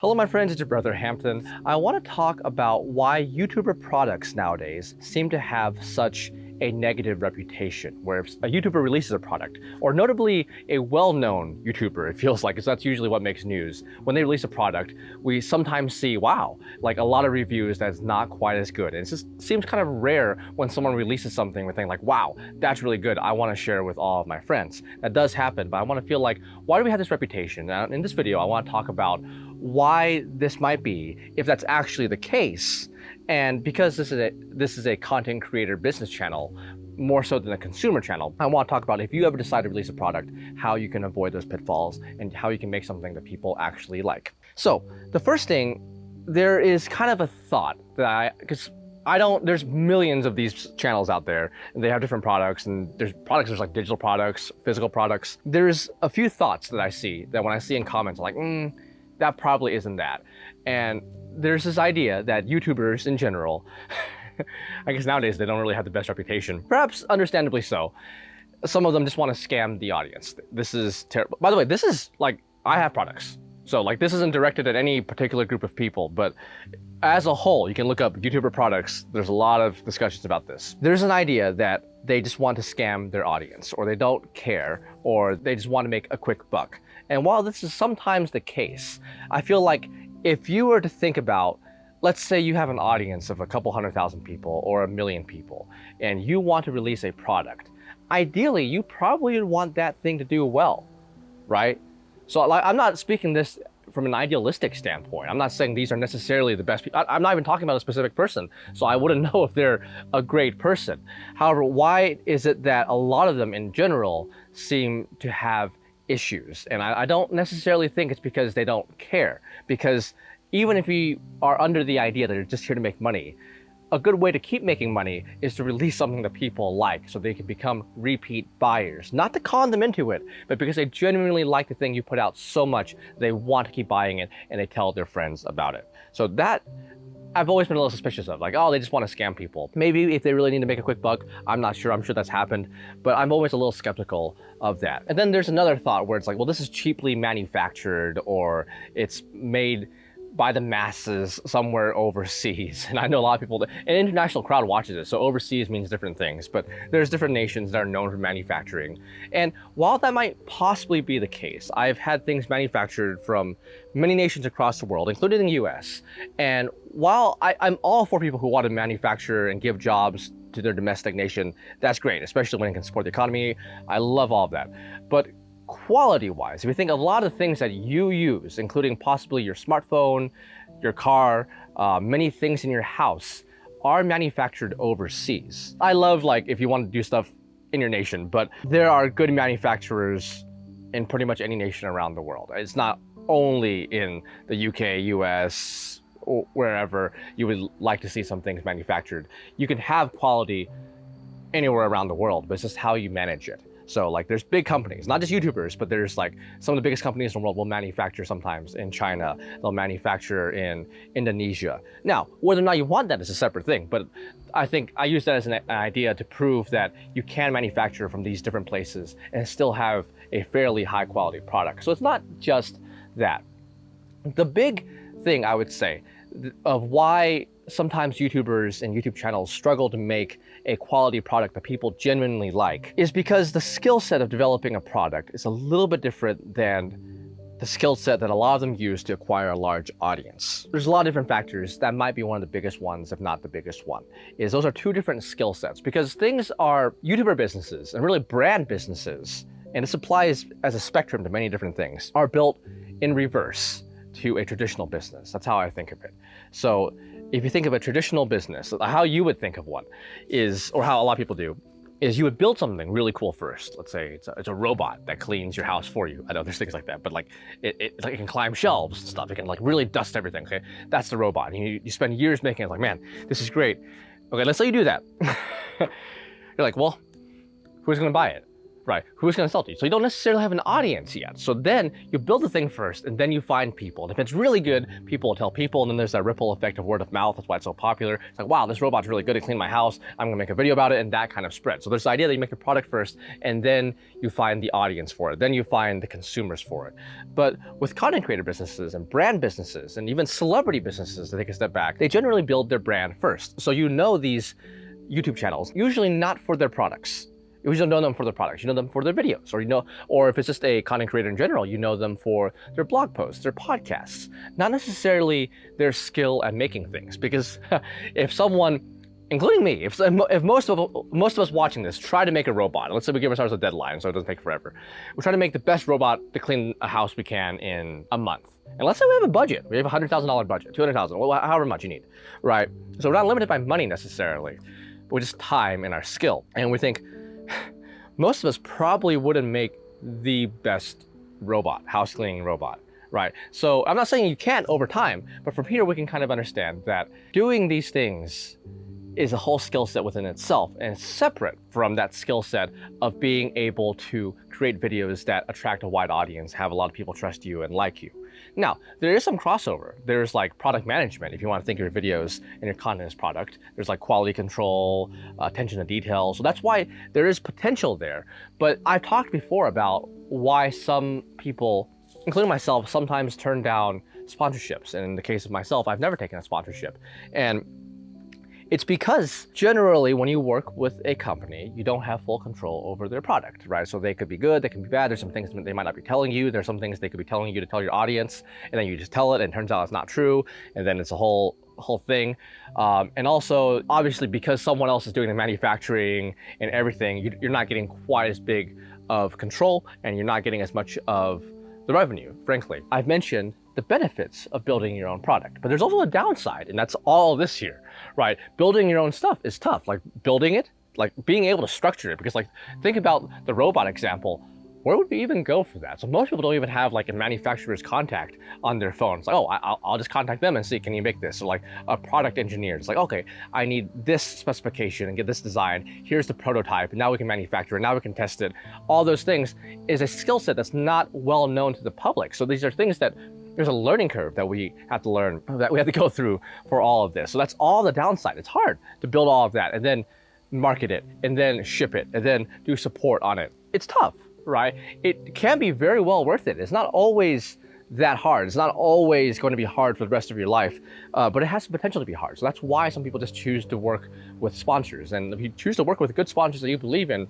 Hello my friends, it's your brother Hampton. I want to talk about why YouTuber products nowadays seem to have such a negative reputation, where if a YouTuber releases a product, or notably a well-known YouTuber, it feels like, because that's usually what makes news. When they release a product, we sometimes see, wow, like a lot of reviews that's not quite as good. And it just seems kind of rare when someone releases something we think like, wow, that's really good, I want to share with all of my friends. That does happen, but I want to feel like, why do we have this reputation? Now, in this video, I want to talk about why this might be, if that's actually the case. And because this is a content creator business channel, more so than a consumer channel, I want to talk about if you ever decide to release a product, how you can avoid those pitfalls and how you can make something that people actually like. So the first thing, there is kind of a thought that there's millions of these channels out there and they have different products, and there's like digital products, physical products. There's a few thoughts that I see that when I see in comments, I'm like, that probably isn't that. And there's this idea that YouTubers in general, I guess nowadays they don't really have the best reputation, perhaps understandably so. Some of them just want to scam the audience. This is terrible. By the way, this is like, I have products. So like, this isn't directed at any particular group of people, but as a whole, you can look up YouTuber products. There's a lot of discussions about this. There's an idea that they just want to scam their audience, or they don't care, or they just want to make a quick buck. And while this is sometimes the case, I feel like if you were to think about, let's say you have an audience of a couple 100,000 people or 1 million people, and you want to release a product, ideally, you probably would want that thing to do well, right? So like, I'm not speaking this from an idealistic standpoint. I'm not saying these are necessarily the best people. I'm not even talking about a specific person, so I wouldn't know if they're a great person. However, why is it that a lot of them in general seem to have issues? And I don't necessarily think it's because they don't care, because even if you are under the idea that you're just here to make money, a good way to keep making money is to release something that people like so they can become repeat buyers. Not to con them into it, but because they genuinely like the thing you put out so much, they want to keep buying it and they tell their friends about it. So that, I've always been a little suspicious of, like, oh, they just want to scam people. Maybe if they really need to make a quick buck, I'm not sure, I'm sure that's happened, but I'm always a little skeptical of that. And then there's another thought where it's like, well, this is cheaply manufactured, or it's made by the masses somewhere overseas. And I know a lot of people, an international crowd watches it, so overseas means different things, but there's different nations that are known for manufacturing. And while that might possibly be the case, I've had things manufactured from many nations across the world, including the US. And while I'm all for people who want to manufacture and give jobs to their domestic nation, that's great, especially when it can support the economy. I love all of that. But quality-wise, if you think of a lot of things that you use, including possibly your smartphone, your car, many things in your house, are manufactured overseas. I love, like, if you want to do stuff in your nation, but there are good manufacturers in pretty much any nation around the world. It's not only in the UK, US, or wherever you would like to see some things manufactured. You can have quality anywhere around the world, but it's just how you manage it. So like, there's big companies, not just YouTubers, but there's like some of the biggest companies in the world will manufacture sometimes in China, they'll manufacture in Indonesia. Now, whether or not you want that is a separate thing, but I think I use that as an idea to prove that you can manufacture from these different places and still have a fairly high quality product. So it's not just that. The big thing I would say of why sometimes YouTubers and YouTube channels struggle to make a quality product that people genuinely like is because the skill set of developing a product is a little bit different than the skill set that a lot of them use to acquire a large audience. There's a lot of different factors. That might be one of the biggest ones, if not the biggest one, is those are two different skill sets, because things are YouTuber businesses and really brand businesses, and this applies as a spectrum to many different things, are built in reverse to a traditional business. That's how I think of it. So if you think of a traditional business, how you would think of one is, or how a lot of people do, is you would build something really cool first. Let's say it's a robot that cleans your house for you. I know there's things like that, but like it can climb shelves and stuff. It can like really dust everything, okay? That's the robot. And you spend years making it, like, man, this is great. Okay, let's say you do that. You're like, well, who's gonna buy it, right? Who's going to sell to you? So you don't necessarily have an audience yet. So then you build the thing first, and then you find people. And if it's really good, people will tell people, and then there's that ripple effect of word of mouth. That's why it's so popular. It's like, wow, this robot's really good at cleaning my house. I'm going to make a video about it, and that kind of spreads. So there's the idea that you make a product first, and then you find the audience for it. Then you find the consumers for it. But with content creator businesses and brand businesses, and even celebrity businesses that take a step back, they generally build their brand first. So you know these YouTube channels, usually not for their products. You usually don't know them for their products. You know them for their videos, or if it's just a content creator in general, you know them for their blog posts, their podcasts, not necessarily their skill at making things. Because if someone, including me, if most of us watching this try to make a robot, let's say we give ourselves a deadline so it doesn't take forever, we're trying to make the best robot to clean a house we can in a month. And let's say we have a budget, we have a $100,000 budget, $200,000, however much you need, right? So we're not limited by money necessarily, but with just time and our skill. And we think, most of us probably wouldn't make the best robot, house cleaning robot, right? So I'm not saying you can't over time, but from here we can kind of understand that doing these things is a whole skill set within itself, and separate from that skill set of being able to create videos that attract a wide audience, have a lot of people trust you and like you. Now, there is some crossover. There's like product management, if you want to think of your videos and your content as product. There's like quality control, attention to detail. So that's why there is potential there. But I've talked before about why some people, including myself, sometimes turn down sponsorships. And in the case of myself, I've never taken a sponsorship. And it's because generally when you work with a company, you don't have full control over their product, right? So they could be good, they can be bad. There's some things they might not be telling you. There's some things they could be telling you to tell your audience, and then you just tell it and it turns out it's not true. And then it's a whole thing. And also, obviously, because someone else is doing the manufacturing and everything, you're not getting quite as big of control, and you're not getting as much of the revenue, frankly. I've mentioned the benefits of building your own product, but there's also a downside, and that's all this here, right? Building your own stuff is tough. Like building it, like being able to structure it, because like think about the robot example. Where would we even go for that? So most people don't even have like a manufacturer's contact on their phone. It's like, oh, I'll just contact them and see, can you make this? So like a product engineer, it's like, okay, I need this specification and get this design. Here's the prototype, and now we can manufacture it, now we can test it. All those things is a skill set that's not well known to the public. So these are things that there's a learning curve that we have to learn, that we have to go through for all of this. So that's all the downside. It's hard to build all of that and then market it and then ship it and then do support on it. It's tough, right? It can be very well worth it. It's not always that hard. It's not always going to be hard for the rest of your life, but it has the potential to be hard. So that's why some people just choose to work with sponsors. And if you choose to work with good sponsors that you believe in,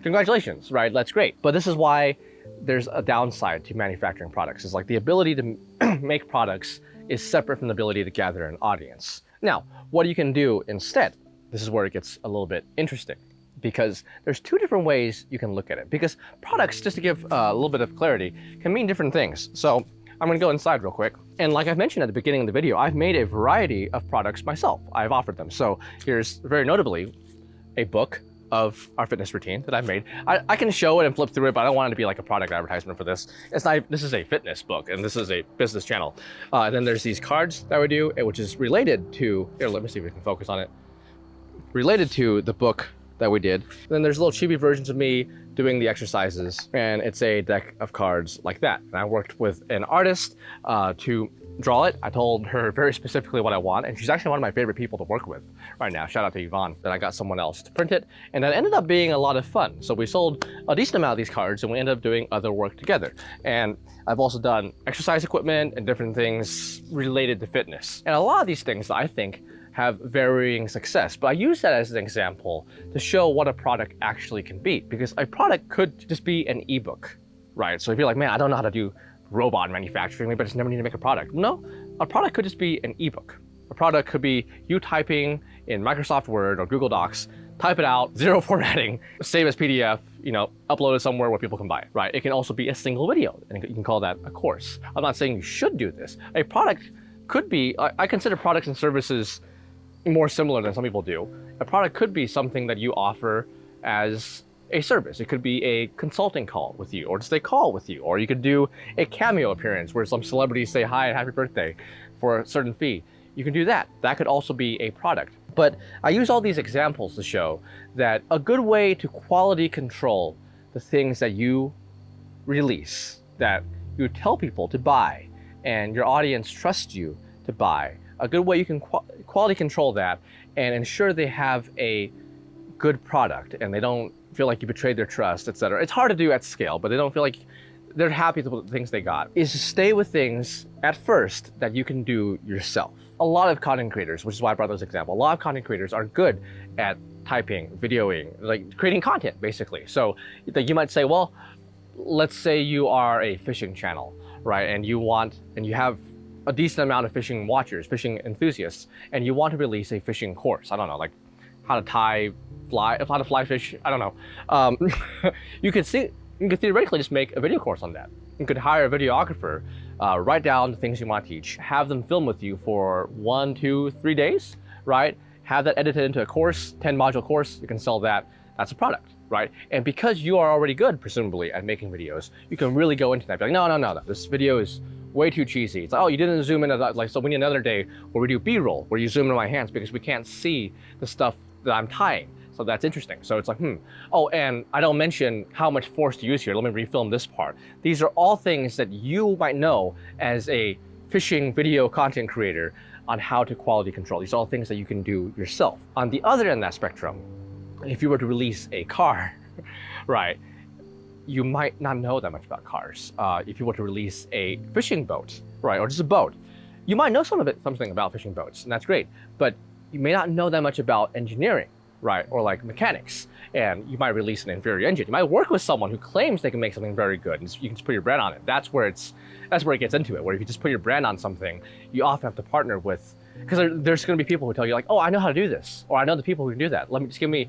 congratulations, right? That's great. But this is why there's a downside to manufacturing products. It's like the ability to make products is separate from the ability to gather an audience. Now, what you can do instead, this is where it gets a little bit interesting, because there's two different ways you can look at it. Because products, just to give a little bit of clarity, can mean different things. So I'm gonna go inside real quick. And like I've mentioned at the beginning of the video, I've made a variety of products myself. I've offered them. So here's very notably a book of our fitness routine that I've made. I can show it and flip through it, but I don't want it to be like a product advertisement for this. It's not, this is a fitness book and this is a business channel. And then there's these cards that we do, which is related to, here, let me see if we can focus on it. Related to the book that we did. And then there's little chibi versions of me doing the exercises, and it's a deck of cards like that. And I worked with an artist to draw it. I told her very specifically what I want, and she's actually one of my favorite people to work with right now. Shout out to Yvonne. Then I got someone else to print it, and that ended up being a lot of fun. So we sold a decent amount of these cards, and we ended up doing other work together. And I've also done exercise equipment and different things related to fitness. And a lot of these things, I think, have varying success, but I use that as an example to show what a product actually can be, because a product could just be an ebook, right? So if you're like, man, I don't know how to do robot manufacturing, maybe I just never need to make a product. No, a product could just be an ebook. A product could be you typing in Microsoft Word or Google Docs, type it out, zero formatting, save as PDF, upload it somewhere where people can buy it, right? It can also be a single video, and you can call that a course. I'm not saying you should do this. A product could be, I consider products and services more similar than some people do. A product could be something that you offer as a service. It could be a consulting call with you, or just a call with you, or you could do a cameo appearance where some celebrities say hi and happy birthday for a certain fee. You can do that. That could also be a product. But I use all these examples to show that a good way to quality control the things that you release, that you tell people to buy, and your audience trusts you to buy. A good way you can quality control that and ensure they have a good product and they don't feel like you betrayed their trust, etc. It's hard to do at scale, but they don't feel like they're happy with the things they got, is to stay with things at first that you can do yourself. A lot of content creators, which is why I brought those examples, a lot of content creators are good at typing, videoing, like creating content basically. So you might say, well, let's say you are a fishing channel, right? And you have a decent amount of fishing watchers, fishing enthusiasts, and you want to release a fishing course. I don't know, like how to fly fish. I don't know. You could theoretically just make a video course on that. You could hire a videographer, write down the things you want to teach, have them film with you for 1, 2, 3 days, right? Have that edited into a course, 10-module course. You can sell that. That's a product, right? And because you are already good, presumably, at making videos, you can really go into that. Be like, no. This video is way too cheesy. It's like, oh, you didn't zoom in. Like, so we need another day where we do B-roll, where you zoom into my hands because we can't see the stuff that I'm tying. So that's interesting. So it's like, Oh, and I don't mention how much force to use here. Let me refilm this part. These are all things that you might know as a fishing video content creator on how to quality control. These are all things that you can do yourself. On the other end of that spectrum, if you were to release a car, right, you might not know that much about cars. If you were to release a fishing boat, right, or just a boat, you might know something about fishing boats, and that's great, but you may not know that much about engineering, right, or like mechanics, and you might release an inferior engine. You might work with someone who claims they can make something very good, and you can just put your brand on it. That's where it gets into it, where if you just put your brand on something, you often have to partner with, because there's going to be people who tell you like, oh, I know how to do this, or I know the people who can do that. Just give me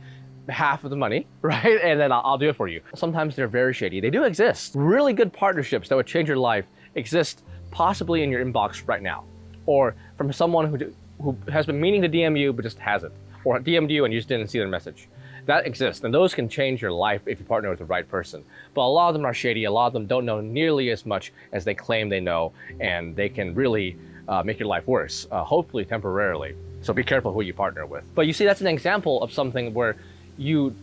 half of the money, right? And then I'll do it for you. Sometimes they're very shady. They do exist. Really good partnerships that would change your life exist possibly in your inbox right now, or from someone who has been meaning to DM you but just hasn't, or DM'd you and you just didn't see their message. That exists, and those can change your life if you partner with the right person. But a lot of them are shady. A lot of them don't know nearly as much as they claim they know, and they can really make your life worse, hopefully temporarily. So be careful who you partner with. But you see, that's an example of something where you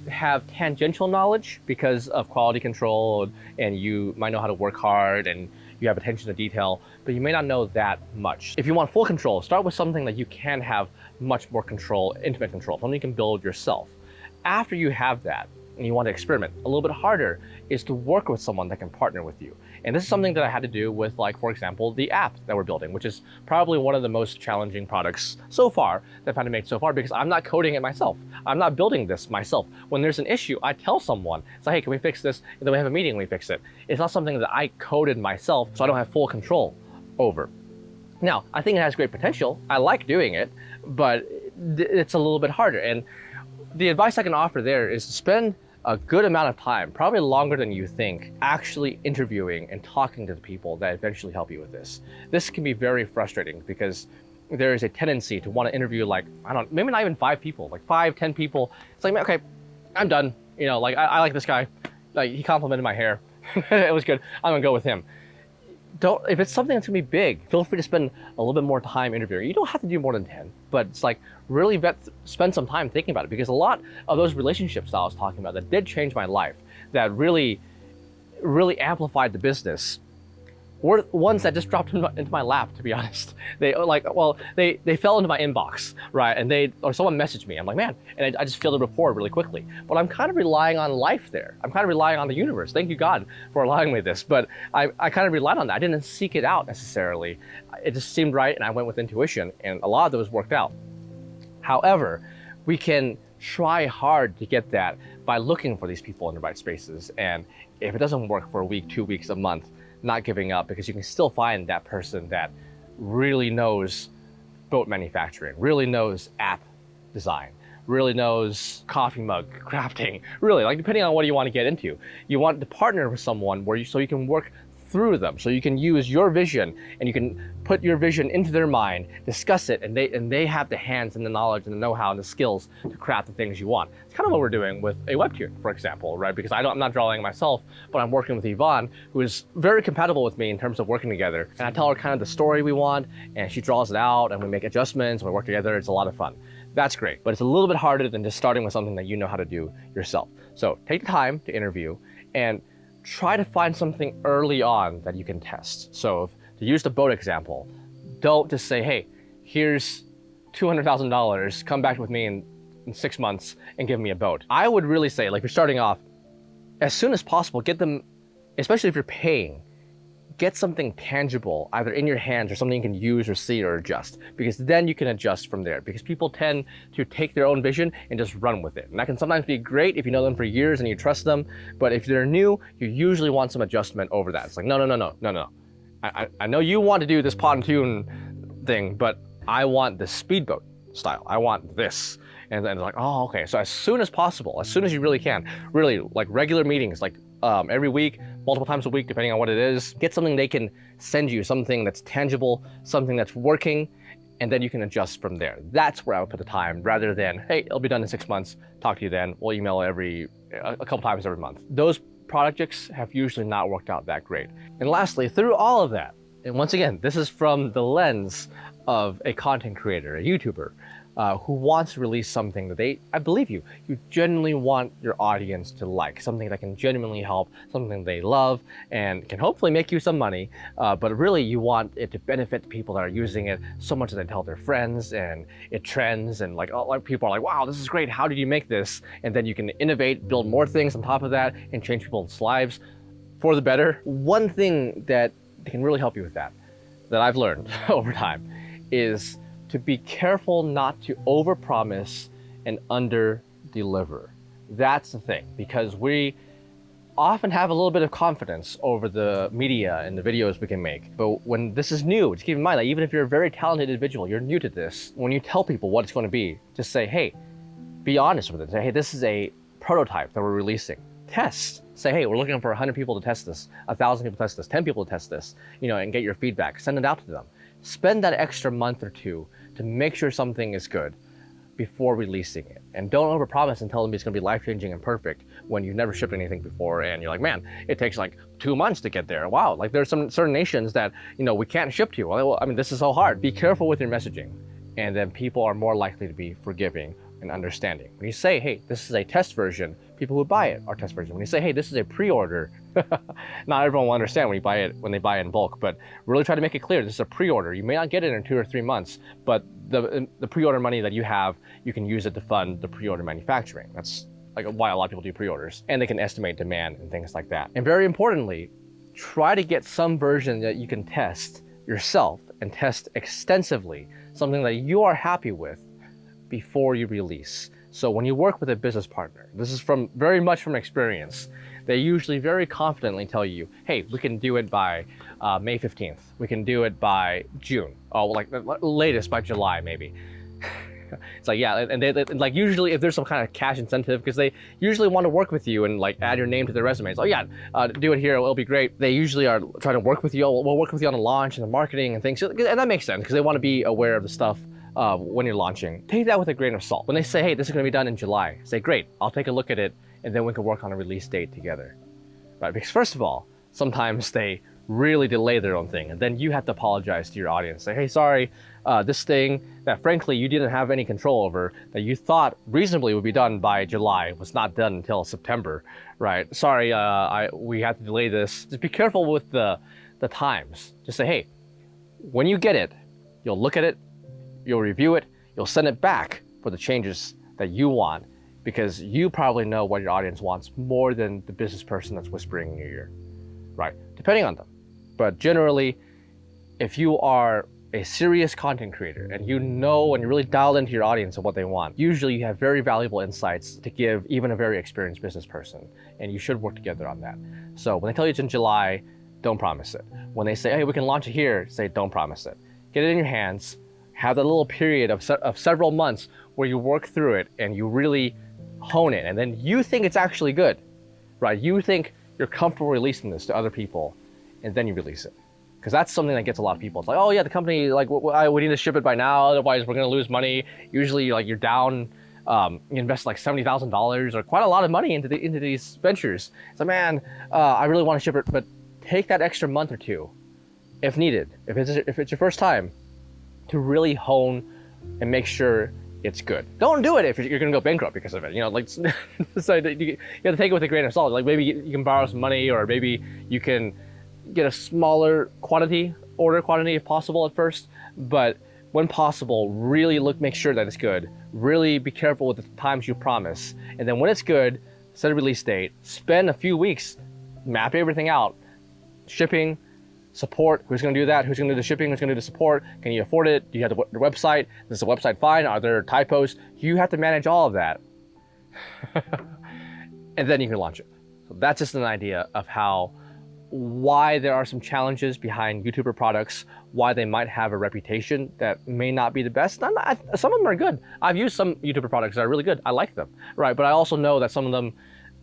have tangential knowledge because of quality control, and you might know how to work hard, and you have attention to detail, but you may not know that much. If you want full control, start with something that you can have much more control, intimate control, something you can build yourself. After you have that, and you want to experiment, a little bit harder is to work with someone that can partner with you. And this is something that I had to do with, like, for example, the app that we're building, which is probably one of the most challenging products so far that I've had to make so far, because I'm not coding it myself. I'm not building this myself. When there's an issue, I tell someone, it's like, hey, can we fix this? And then we have a meeting and we fix it. It's not something that I coded myself, so I don't have full control over. Now, I think it has great potential. I like doing it, but it's a little bit harder. And the advice I can offer there is to spend a good amount of time, probably longer than you think, actually interviewing and talking to the people that eventually help you with this. This can be very frustrating because there is a tendency to want to interview, like, I don't know, maybe not even 5 people, like 5, 10 people. It's like, okay, I'm done. You know, like, I like this guy. Like, he complimented my hair. It was good. I'm gonna go with him. If it's something that's gonna be big, feel free to spend a little bit more time interviewing. You don't have to do more than 10, but it's like, really spend some time thinking about it, because a lot of those relationships that I was talking about that did change my life, that really amplified the business, were ones that just dropped into my lap, to be honest. They fell into my inbox, right? And or someone messaged me. I'm like, man, and I just filled the rapport really quickly. But I'm kind of relying on life there. I'm kind of relying on the universe. Thank you, God, for allowing me this. But I kind of relied on that. I didn't seek it out necessarily. It just seemed right, and I went with intuition, and a lot of those worked out. However, we can try hard to get that by looking for these people in the right spaces. And if it doesn't work for a week, 2 weeks, a month, not giving up, because you can still find that person that really knows boat manufacturing, really knows app design, really knows coffee mug crafting, really, like, depending on what you want to get into. You want to partner with someone so you can work through them. So you can use your vision and you can put your vision into their mind, discuss it, and they have the hands and the knowledge and the know-how and the skills to craft the things you want. It's kind of what we're doing with a webtoon, for example, right? Because I'm not drawing myself, but I'm working with Yvonne, who is very compatible with me in terms of working together. And I tell her kind of the story we want, and she draws it out, and we make adjustments, and we work together. It's a lot of fun. That's great, but it's a little bit harder than just starting with something that you know how to do yourself. So take the time to interview and try to find something early on that you can test. So to use the boat example, don't just say, hey, here's $200,000, come back with me in 6 months and give me a boat. I would really say, like, if you're starting off, as soon as possible, get them, especially if you're paying, get something tangible, either in your hands or something you can use or see or adjust, because then you can adjust from there. Because people tend to take their own vision and just run with it. And that can sometimes be great if you know them for years and you trust them, but if they're new, you usually want some adjustment over that. It's like, no. I know you want to do this pontoon thing, but I want the speedboat style. I want this. And then they're like, oh, okay. So as soon as possible, as soon as you really can, really like regular meetings, like every week, multiple times a week, depending on what it is, get something they can send you, something that's tangible, something that's working, and then you can adjust from there. That's where I would put the time, rather than, hey, it'll be done in 6 months, talk to you then, we'll email a couple times every month. Those projects have usually not worked out that great. And lastly, through all of that, and once again, this is from the lens of a content creator, a YouTuber, who wants to release something that I believe you genuinely want your audience to like, something that can genuinely help, something they love, and can hopefully make you some money, but really you want it to benefit the people that are using it so much that they tell their friends, and it trends, and like people are like, wow, this is great, how did you make this? And then you can innovate, build more things on top of that, and change people's lives for the better. One thing that can really help you with that I've learned over time is to be careful not to overpromise and under-deliver. That's the thing, because we often have a little bit of confidence over the media and the videos we can make. But when this is new, just keep in mind that even if you're a very talented individual, you're new to this, when you tell people what it's going to be, just say, hey, be honest with it. Say, hey, this is a prototype that we're releasing. Test. Say, hey, we're looking for 100 people to test this, 1,000 people to test this, 10 people to test this, and get your feedback. Send it out to them. Spend that extra month or two to make sure something is good before releasing it. And don't overpromise and tell them it's gonna be life-changing and perfect when you've never shipped anything before and you're like, man, it takes like 2 months to get there. Wow, like there's some certain nations that, we can't ship to. Well, I mean, this is so hard. Be careful with your messaging, and then people are more likely to be forgiving and understanding. When you say, hey, this is a test version, people who buy it are test version. When you say, hey, this is a pre-order, not everyone will understand when they buy it in bulk, but really try to make it clear this is a pre-order. You may not get it in 2 or 3 months, but the pre-order money that you have, you can use it to fund the pre-order manufacturing. That's like why a lot of people do pre-orders, and they can estimate demand and things like that. And very importantly, try to get some version that you can test yourself and test extensively, something that you are happy with before you release. So when you work with a business partner, this is very much from experience, they usually very confidently tell you, hey, we can do it by May 15th. We can do it by June. Oh, like latest by July, maybe. It's like, yeah, and they like usually if there's some kind of cash incentive, because they usually want to work with you and like add your name to their resume. It's like, yeah, do it here, it'll be great. They usually are trying to work with you. We'll work with you on the launch and the marketing and things. And that makes sense because they want to be aware of the stuff when you're launching. Take that with a grain of salt. When they say, hey, this is going to be done in July, say, great, I'll take a look at it, and then we can work on a release date together, right? Because first of all, sometimes they really delay their own thing, and then you have to apologize to your audience. Say, hey, sorry, this thing that frankly you didn't have any control over, that you thought reasonably would be done by July, was not done until September, right? Sorry, we had to delay this. Just be careful with the times. Just say, hey, when you get it, you'll look at it, you'll review it, you'll send it back for the changes that you want, because you probably know what your audience wants more than the business person that's whispering in your ear, right? Depending on them. But generally, if you are a serious content creator and you know and you're really dialed into your audience and what they want, usually you have very valuable insights to give even a very experienced business person, and you should work together on that. So when they tell you it's in July, don't promise it. When they say, hey, we can launch it here, say, don't promise it. Get it in your hands, have that little period of several months where you work through it and you really hone it, and then you think it's actually good, right? You think you're comfortable releasing this to other people, and then you release it. Because that's something that gets a lot of people. It's like, oh yeah, the company, like, we need to ship it by now, otherwise we're gonna lose money. Usually, like, you're down, you invest like $70,000 or quite a lot of money into these ventures. So man, I really want to ship it, but take that extra month or two, if needed, if it's your first time, to really hone and make sure it's good. Don't do it if you're gonna go bankrupt because of it. You know, like, so you have to take it with a grain of salt. Like, maybe you can borrow some money, or maybe you can get a smaller order quantity if possible at first, but when possible, really make sure that it's good. Really be careful with the times you promise. And then when it's good, set a release date, spend a few weeks, map everything out. Shipping, support, who's gonna do that? Who's gonna do the shipping? Who's gonna do the support? Can you afford it? Do you have the website? Is the website fine? Are there typos? You have to manage all of that. And then you can launch it. So that's just an idea of why there are some challenges behind YouTuber products, why they might have a reputation that may not be the best. Some of them are good. I've used some YouTuber products that are really good. I like them, right? But I also know that some of them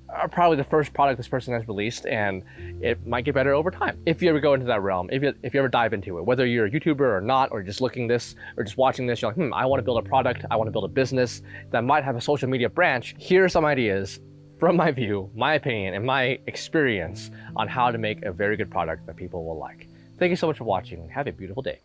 are probably the first product this person has released, and it might get better over time. If you ever go into that realm, if you ever dive into it, whether you're a YouTuber or not, or just looking this, or just watching this, you're like, I want to build a product, I want to build a business that might have a social media branch. Here are some ideas from my view, my opinion, and my experience on how to make a very good product that people will like. Thank you so much for watching, and have a beautiful day.